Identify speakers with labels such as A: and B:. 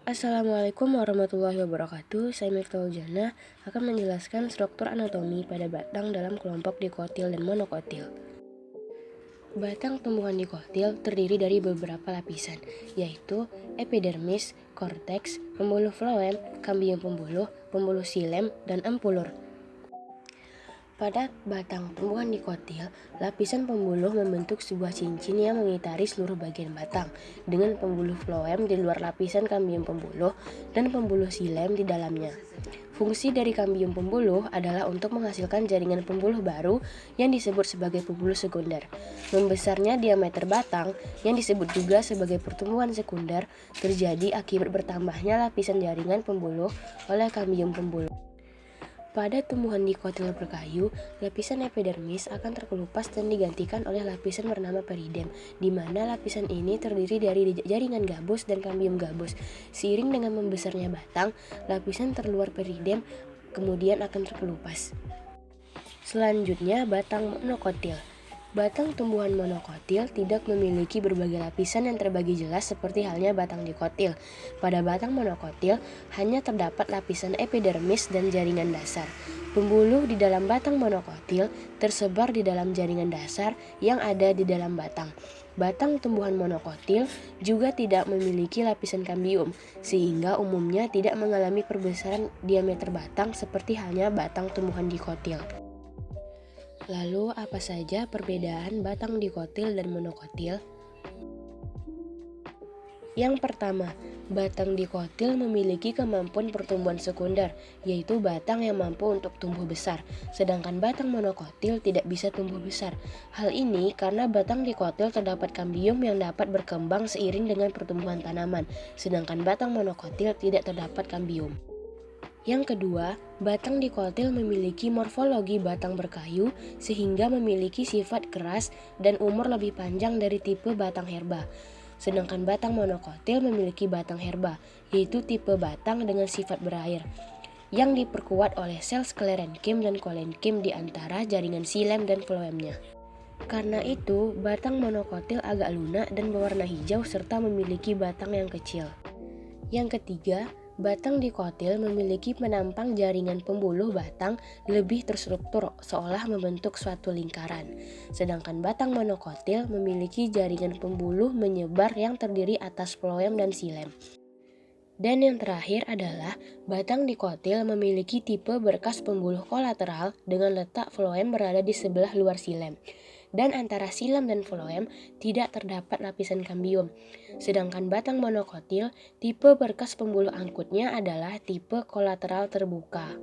A: Assalamualaikum warahmatullahi wabarakatuh. Saya Miftahul Jannah akan menjelaskan struktur anatomi pada batang dalam kelompok dikotil dan monokotil. Batang tumbuhan dikotil terdiri dari beberapa lapisan, yaitu epidermis, korteks, pembuluh floem, kambium pembuluh xilem, dan ampulur. Pada batang tumbuhan dikotil, lapisan pembuluh membentuk sebuah cincin yang mengitari seluruh bagian batang, dengan pembuluh floem di luar lapisan kambium pembuluh dan pembuluh xilem di dalamnya. Fungsi dari kambium pembuluh adalah untuk menghasilkan jaringan pembuluh baru yang disebut sebagai pembuluh sekunder. Membesarnya diameter batang, yang disebut juga sebagai pertumbuhan sekunder, terjadi akibat bertambahnya lapisan jaringan pembuluh oleh kambium pembuluh. Pada tumbuhan dikotil berkayu, lapisan epidermis akan terkelupas dan digantikan oleh lapisan bernama peridem, di mana lapisan ini terdiri dari jaringan gabus dan kambium gabus. Seiring dengan membesarnya batang, lapisan terluar peridem kemudian akan terkelupas. Selanjutnya, batang monokotil. Batang tumbuhan monokotil tidak memiliki berbagai lapisan yang terbagi jelas seperti halnya batang dikotil. Pada batang monokotil hanya terdapat lapisan epidermis dan jaringan dasar. Pembuluh di dalam batang monokotil tersebar di dalam jaringan dasar yang ada di dalam batang. Batang tumbuhan monokotil juga tidak memiliki lapisan kambium, sehingga umumnya tidak mengalami perbesaran diameter batang seperti halnya batang tumbuhan dikotil. Lalu, apa saja perbedaan batang dikotil dan monokotil? Yang pertama, batang dikotil memiliki kemampuan pertumbuhan sekunder, yaitu batang yang mampu untuk tumbuh besar, sedangkan batang monokotil tidak bisa tumbuh besar. Hal ini karena batang dikotil terdapat kambium yang dapat berkembang seiring dengan pertumbuhan tanaman, sedangkan batang monokotil tidak terdapat kambium. Yang kedua, batang dikotil memiliki morfologi batang berkayu sehingga memiliki sifat keras dan umur lebih panjang dari tipe batang herba. Sedangkan batang monokotil memiliki batang herba, yaitu tipe batang dengan sifat berair, yang diperkuat oleh sel sklerenkim dan kolenkim di antara jaringan xilem dan floemnya. Karena itu, batang monokotil agak lunak dan berwarna hijau serta memiliki batang yang kecil. Yang ketiga, batang dikotil memiliki penampang jaringan pembuluh batang lebih terstruktur seolah membentuk suatu lingkaran. Sedangkan batang monokotil memiliki jaringan pembuluh menyebar yang terdiri atas floem dan xilem. Dan yang terakhir adalah batang dikotil memiliki tipe berkas pembuluh kolateral dengan letak floem berada di sebelah luar xilem. Dan antara xilem dan floem tidak terdapat lapisan kambium. Sedangkan batang monokotil, tipe berkas pembuluh angkutnya adalah tipe kolateral terbuka.